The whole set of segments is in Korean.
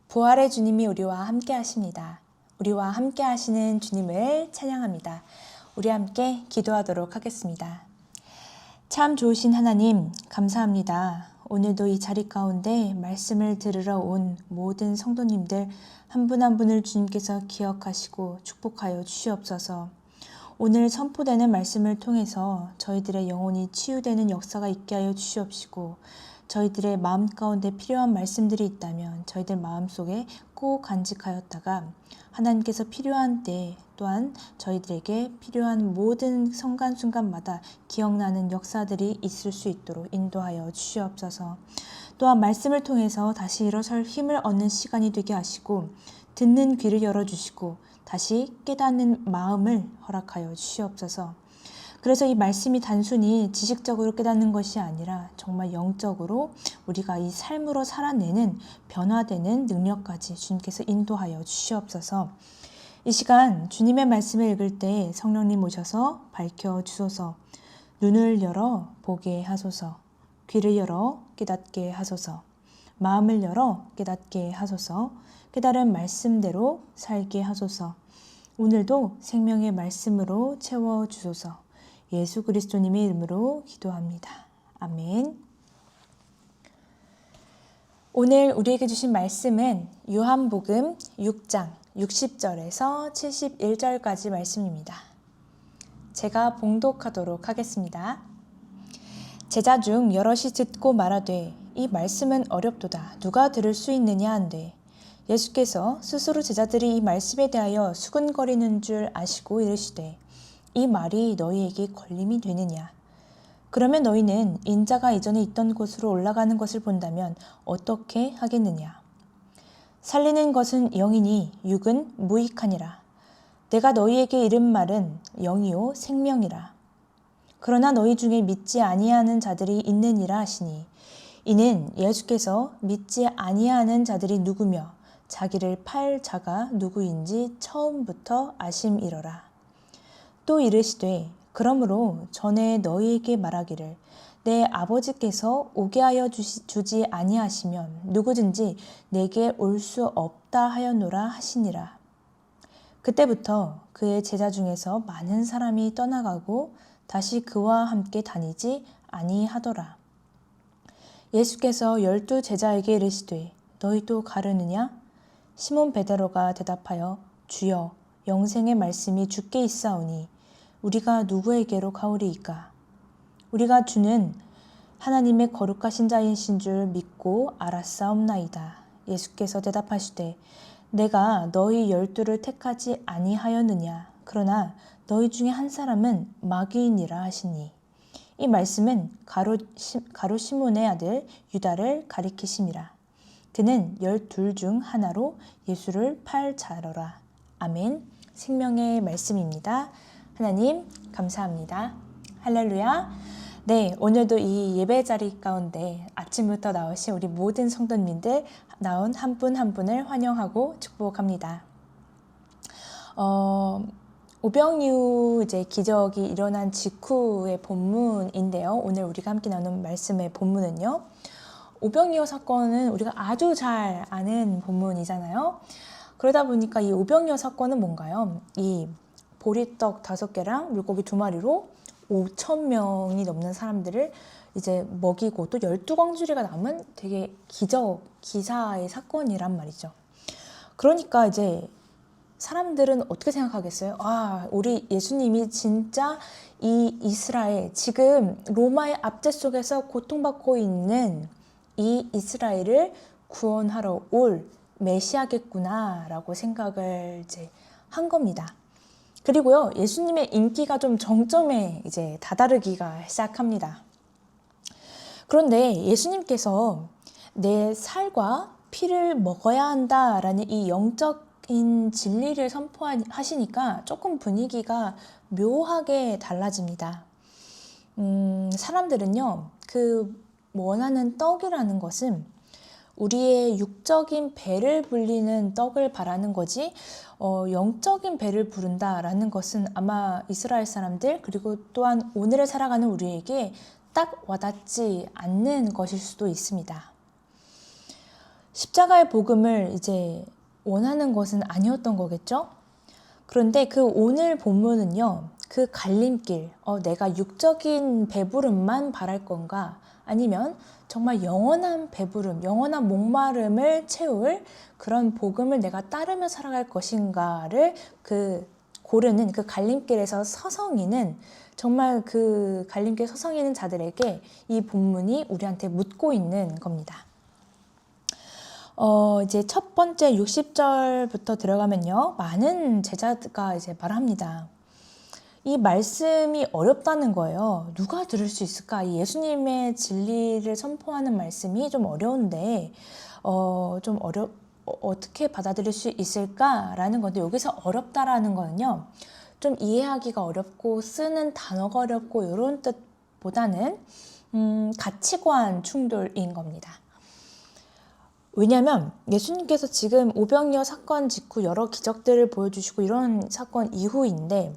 부활의 주님이 우리와 함께 하십니다. 우리와 함께 하시는 주님을 찬양합니다. 우리 함께 기도하도록 하겠습니다. 참 좋으신 하나님, 감사합니다. 오늘도 이 자리 가운데 말씀을 들으러 온 모든 성도님들 한 분 한 분을 주님께서 기억하시고 축복하여 주시옵소서. 오늘 선포되는 말씀을 통해서 저희들의 영혼이 치유되는 역사가 있게 하여 주시옵시고, 저희들의 마음 가운데 필요한 말씀들이 있다면 저희들 마음속에 꼭 간직하였다가 하나님께서 필요한 때 또한 저희들에게 필요한 모든 순간순간마다 기억나는 역사들이 있을 수 있도록 인도하여 주시옵소서. 또한 말씀을 통해서 다시 일어설 힘을 얻는 시간이 되게 하시고, 듣는 귀를 열어주시고 다시 깨닫는 마음을 허락하여 주시옵소서. 그래서 이 말씀이 단순히 지식적으로 깨닫는 것이 아니라 정말 영적으로 우리가 이 삶으로 살아내는 변화되는 능력까지 주님께서 인도하여 주시옵소서. 이 시간 주님의 말씀을 읽을 때 성령님 오셔서 밝혀 주소서. 눈을 열어 보게 하소서. 귀를 열어 깨닫게 하소서. 마음을 열어 깨닫게 하소서. 깨달은 말씀대로 살게 하소서. 오늘도 생명의 말씀으로 채워 주소서. 예수 그리스도님의 이름으로 기도합니다. 아멘. 오늘 우리에게 주신 말씀은 요한복음 6장 60절에서 71절까지 말씀입니다. 제가 봉독하도록 하겠습니다. 제자 중 여럿이 듣고 말하되 이 말씀은 어렵도다. 누가 들을 수 있느냐 한데 예수께서 스스로 제자들이 이 말씀에 대하여 수근거리는 줄 아시고 이르시되 이 말이 너희에게 걸림이 되느냐? 그러면 너희는 인자가 이전에 있던 곳으로 올라가는 것을 본다면 어떻게 하겠느냐? 살리는 것은 영이니 육은 무익하니라. 내가 너희에게 이른 말은 영이요 생명이라. 그러나 너희 중에 믿지 아니하는 자들이 있느니라 하시니 이는 예수께서 믿지 아니하는 자들이 누구며 자기를 팔 자가 누구인지 처음부터 아심이러라. 또 이르시되 그러므로 전에 너희에게 말하기를 내 아버지께서 오게 하여 주지 아니하시면 누구든지 내게 올 수 없다 하였노라 하시니라. 그때부터 그의 제자 중에서 많은 사람이 떠나가고 다시 그와 함께 다니지 아니하더라. 예수께서 12 제자에게 이르시되 너희도 가르느냐? 시몬 베드로가 대답하여 주여 영생의 말씀이 주께 있사오니 우리가 누구에게로 가오리이까? 우리가 주는 하나님의 거룩하신 자이신 줄 믿고 알았사옵나이다. 예수께서 대답하시되 내가 너희 12를 택하지 아니하였느냐? 그러나 너희 중에 한 사람은 마귀이니라 하시니 이 말씀은 가룟 시몬의 아들 유다를 가리키심이라. 그는 12 중 하나로 예수를 팔 자더라. 아멘. 생명의 말씀입니다. 하나님 감사합니다. 할렐루야. 네, 오늘도 이 예배 자리 가운데 아침부터 나오신 우리 모든 성도님들 나온 한 분 한 분을 환영하고 축복합니다. 오병이어 이제 기적이 일어난 직후의 본문인데요. 오늘 우리가 함께 나눈 말씀의 본문은요. 오병이어 사건은 우리가 아주 잘 아는 본문이잖아요. 그러다 보니까 이 오병이어 사건은 뭔가요? 이 보리떡 5개랑 물고기 2마리로 5,000명이 넘는 사람들을 이제 먹이고 또 12광주리가 남은 되게 기사의 사건이란 말이죠. 그러니까 이제 사람들은 어떻게 생각하겠어요? 아, 우리 예수님이 진짜 이 이스라엘, 지금 로마의 압제 속에서 고통받고 있는 이 이스라엘을 구원하러 올 메시아겠구나 라고 생각을 이제 한 겁니다. 그리고요, 예수님의 인기가 좀 정점에 이제 다다르기가 시작합니다. 그런데 예수님께서 내 살과 피를 먹어야 한다라는 이 영적인 진리를 선포하시니까 조금 분위기가 묘하게 달라집니다. 사람들은요, 그 원하는 떡이라는 것은 우리의 육적인 배를 불리는 떡을 바라는 거지 영적인 배를 부른다라는 것은 아마 이스라엘 사람들 그리고 또한 오늘을 살아가는 우리에게 딱 와닿지 않는 것일 수도 있습니다. 십자가의 복음을 이제 원하는 것은 아니었던 거겠죠? 그런데 그 오늘 본문은요, 그 갈림길, 내가 육적인 배부름만 바랄 건가? 아니면 정말 영원한 배부름, 영원한 목마름을 채울 그런 복음을 내가 따르며 살아갈 것인가를 고르는 그 갈림길에서 서성이는, 정말 그 갈림길 서성이는 자들에게 이 본문이 우리한테 묻고 있는 겁니다. 이제 첫 번째 60절부터 들어가면요, 많은 제자가 이제 말합니다. 이 말씀이 어렵다는 거예요. 누가 들을 수 있을까? 이 예수님의 진리를 선포하는 말씀이 좀 어려운데, 어떻게 받아들일 수 있을까라는 건데, 여기서 어렵다라는 거는요, 좀 이해하기가 어렵고 쓰는 단어가 어렵고 이런 뜻보다는 가치관 충돌인 겁니다. 왜냐하면 예수님께서 지금 오병이어 사건 직후 여러 기적들을 보여주시고 이런 사건 이후인데,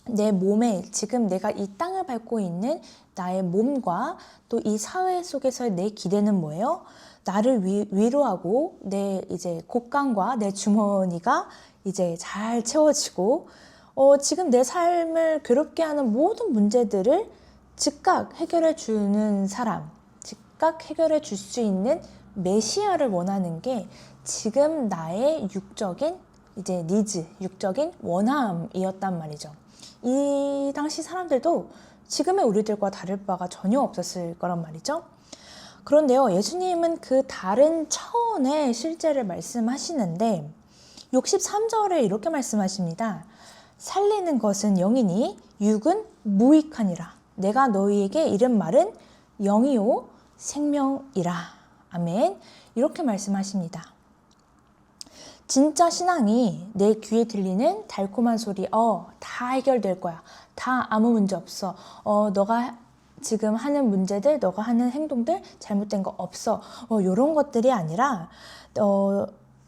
내 몸에 지금 내가 이 땅을 밟고 있는 나의 몸과 또 이 사회 속에서의 내 기대는 뭐예요? 나를 위로하고 내 이제 곳간과 내 주머니가 이제 잘 채워지고, 지금 내 삶을 괴롭게 하는 모든 문제들을 즉각 해결해 주는 사람, 즉각 해결해 줄 수 있는 메시아를 원하는 게 지금 나의 육적인 이제 니즈, 육적인 원함이었단 말이죠. 이 당시 사람들도 지금의 우리들과 다를 바가 전혀 없었을 거란 말이죠. 그런데요, 예수님은 그 다른 차원의 실제를 말씀하시는데 63절에 이렇게 말씀하십니다. 살리는 것은 영이니 육은 무익하니라. 내가 너희에게 이른 말은 영이요 생명이라. 아멘. 이렇게 말씀하십니다. 진짜 신앙이 내 귀에 들리는 달콤한 소리, 다 해결될 거야. 다 아무 문제 없어. 너가 지금 하는 문제들, 너가 하는 행동들 잘못된 거 없어. 이런 것들이 아니라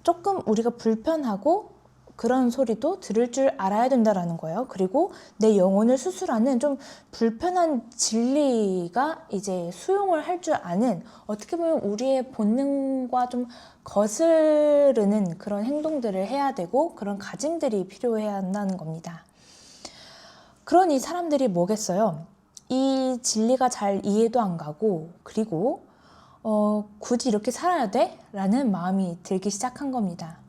조금 우리가 불편하고 그런 소리도 들을 줄 알아야 된다라는 거예요. 그리고 내 영혼을 수술하는 좀 불편한 진리가 이제 수용을 할 줄 아는, 어떻게 보면 우리의 본능과 좀 거스르는 그런 행동들을 해야 되고 그런 가짐들이 필요해야 한다는 겁니다. 그러니 사람들이 뭐겠어요? 이 진리가 잘 이해도 안 가고, 그리고 굳이 이렇게 살아야 돼? 라는 마음이 들기 시작한 겁니다.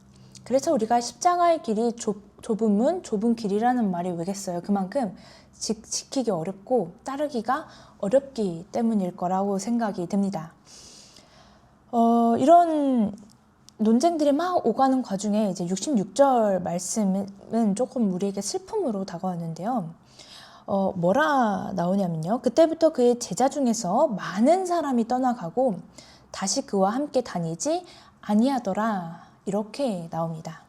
그래서 우리가 십자가의 길이 좁은 문, 좁은 길이라는 말이 왜겠어요? 그만큼 지키기 어렵고 따르기가 어렵기 때문일 거라고 생각이 듭니다. 이런 논쟁들이 막 오가는 과중에 이제 66절 말씀은 조금 우리에게 슬픔으로 다가왔는데요. 뭐라 나오냐면요. 그때부터 그의 제자 중에서 많은 사람이 떠나가고 다시 그와 함께 다니지 아니하더라. 이렇게 나옵니다.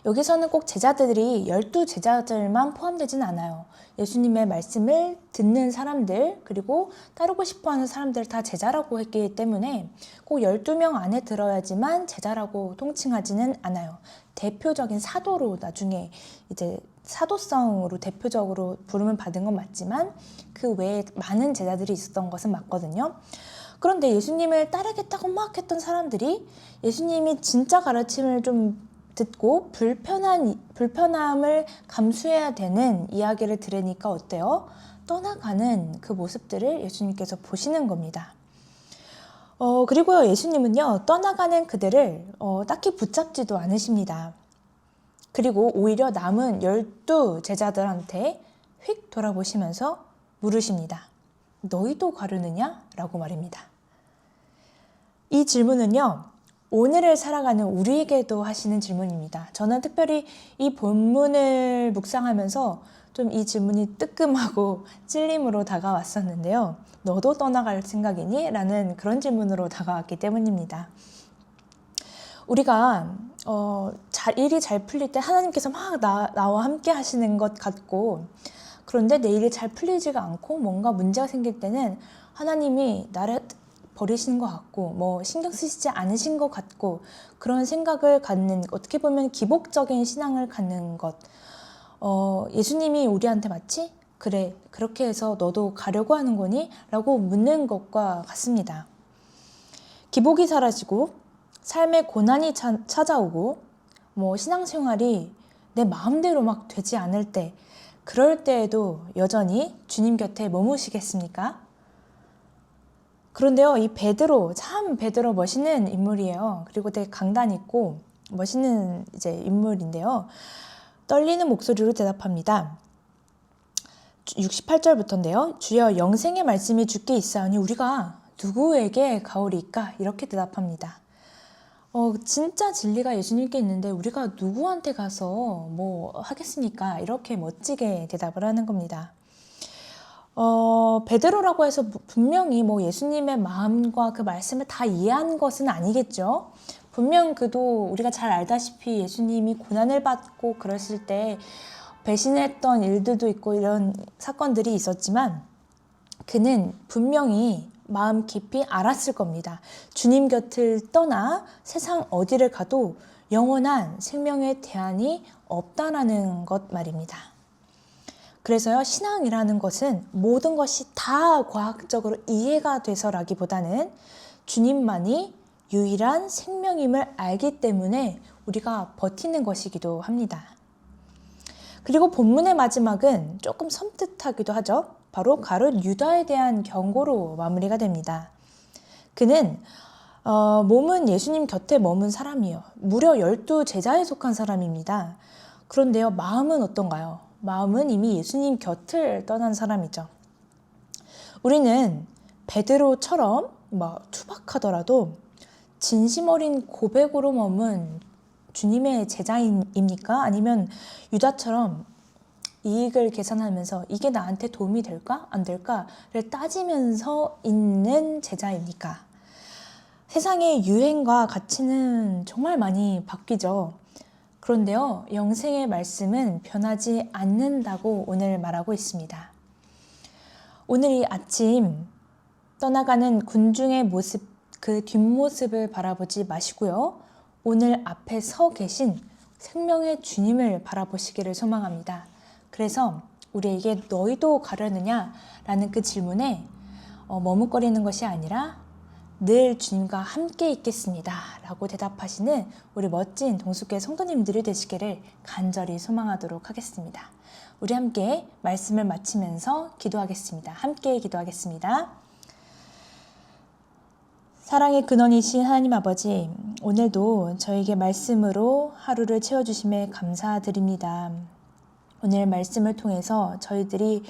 여기서는 꼭 제자들이 12제자들만 포함되진 않아요. 예수님의 말씀을 듣는 사람들, 그리고 따르고 싶어하는 사람들 다 제자라고 했기 때문에 꼭 12명 안에 들어야지만 제자라고 통칭하지는 않아요. 대표적인 사도로 나중에 이제 사도성으로 대표적으로 부름을 받은 건 맞지만 그 외에 많은 제자들이 있었던 것은 맞거든요. 그런데 예수님을 따르겠다고 막 했던 사람들이 예수님이 진짜 가르침을 좀 듣고 불편함을 감수해야 되는 이야기를 들으니까 어때요? 떠나가는 그 모습들을 예수님께서 보시는 겁니다. 그리고요, 예수님은요, 떠나가는 그들을 딱히 붙잡지도 않으십니다. 그리고 오히려 남은 12제자들한테 휙 돌아보시면서 물으십니다. 너희도 가르느냐? 라고 말입니다. 이 질문은요, 오늘을 살아가는 우리에게도 하시는 질문입니다. 저는 특별히 이 본문을 묵상하면서 좀 이 질문이 뜨끔하고 찔림으로 다가왔었는데요. 너도 떠나갈 생각이니? 라는 그런 질문으로 다가왔기 때문입니다. 우리가 일이 잘 풀릴 때 하나님께서 막 나와 함께 하시는 것 같고, 그런데 내 일이 잘 풀리지가 않고 뭔가 문제가 생길 때는 하나님이 나를 버리시는 것 같고 뭐 신경 쓰시지 않으신 것 같고, 그런 생각을 갖는, 어떻게 보면 기복적인 신앙을 갖는 것, 예수님이 우리한테 마치 그래 그렇게 해서 너도 가려고 하는 거니? 라고 묻는 것과 같습니다. 기복이 사라지고 삶의 고난이 찾아오고 신앙생활이 내 마음대로 막 되지 않을 때, 그럴 때에도 여전히 주님 곁에 머무시겠습니까? 그런데요, 이 베드로, 참 베드로 멋있는 인물이에요. 그리고 되게 강단 있고 멋있는 인물인데요. 떨리는 목소리로 대답합니다. 68절부터인데요. 주여, 영생의 말씀이 주께 있사오니 우리가 누구에게 가오리이까? 이렇게 대답합니다. 진짜 진리가 예수님께 있는데 우리가 누구한테 가서 뭐 하겠습니까? 이렇게 멋지게 대답을 하는 겁니다. 베드로라고 해서 분명히 예수님의 마음과 그 말씀을 다 이해한 것은 아니겠죠. 분명 그도 우리가 잘 알다시피 예수님이 고난을 받고 그러실 때 배신했던 일들도 있고 이런 사건들이 있었지만 그는 분명히 마음 깊이 알았을 겁니다. 주님 곁을 떠나 세상 어디를 가도 영원한 생명의 대안이 없다라는 것 말입니다. 그래서요, 신앙이라는 것은 모든 것이 다 과학적으로 이해가 돼서라기보다는 주님만이 유일한 생명임을 알기 때문에 우리가 버티는 것이기도 합니다. 그리고 본문의 마지막은 조금 섬뜩하기도 하죠. 바로 가룟 유다에 대한 경고로 마무리가 됩니다. 그는 몸은 예수님 곁에 머문 사람이에요. 무려 12제자에 속한 사람입니다. 그런데요, 마음은 어떤가요? 마음은 이미 예수님 곁을 떠난 사람이죠. 우리는 베드로처럼 투박하더라도 진심 어린 고백으로 머문 주님의 제자입니까? 아니면 유다처럼 이익을 계산하면서 이게 나한테 도움이 될까? 안 될까?를 따지면서 있는 제자입니까? 세상의 유행과 가치는 정말 많이 바뀌죠. 그런데요, 영생의 말씀은 변하지 않는다고 오늘 말하고 있습니다. 오늘 이 아침 떠나가는 군중의 모습, 그 뒷모습을 바라보지 마시고요. 오늘 앞에 서 계신 생명의 주님을 바라보시기를 소망합니다. 그래서 우리에게 너희도 가려느냐라는 그 질문에 머뭇거리는 것이 아니라 늘 주님과 함께 있겠습니다 라고 대답하시는 우리 멋진 동숙교회 성도님들이 되시기를 간절히 소망하도록 하겠습니다. 우리 함께 말씀을 마치면서 기도하겠습니다. 함께 기도하겠습니다. 사랑의 근원이신 하나님 아버지, 오늘도 저에게 말씀으로 하루를 채워주심에 감사드립니다. 오늘 말씀을 통해서 저희들이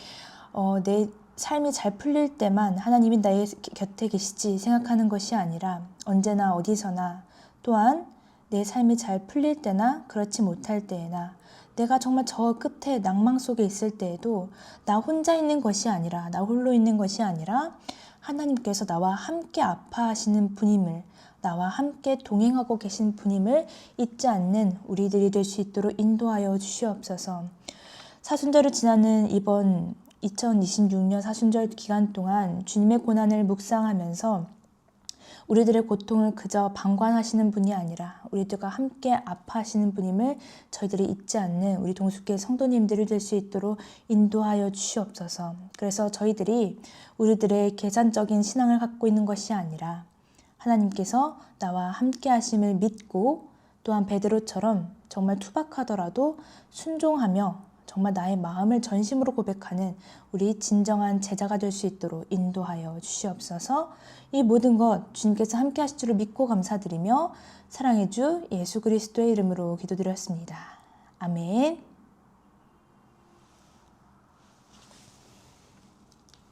내 삶이 잘 풀릴 때만 하나님이 나의 곁에 계시지 생각하는 것이 아니라 언제나 어디서나, 또한 내 삶이 잘 풀릴 때나 그렇지 못할 때에나, 내가 정말 저 끝에 낭망 속에 있을 때에도 나 혼자 있는 것이 아니라, 나 홀로 있는 것이 아니라 하나님께서 나와 함께 아파하시는 분임을, 나와 함께 동행하고 계신 분임을 잊지 않는 우리들이 될 수 있도록 인도하여 주시옵소서. 사순절을 지나는 이번 2026년 사순절 기간 동안 주님의 고난을 묵상하면서 우리들의 고통을 그저 방관하시는 분이 아니라 우리들과 함께 아파하시는 분임을 저희들이 잊지 않는 우리 동숙교회 성도님들이 될 수 있도록 인도하여 주시옵소서. 그래서 저희들이 우리들의 계산적인 신앙을 갖고 있는 것이 아니라 하나님께서 나와 함께 하심을 믿고, 또한 베드로처럼 정말 투박하더라도 순종하며 정말 나의 마음을 전심으로 고백하는 우리 진정한 제자가 될 수 있도록 인도하여 주시옵소서. 이 모든 것 주님께서 함께 하실 줄을 믿고 감사드리며 사랑의 주 예수 그리스도의 이름으로 기도드렸습니다. 아멘.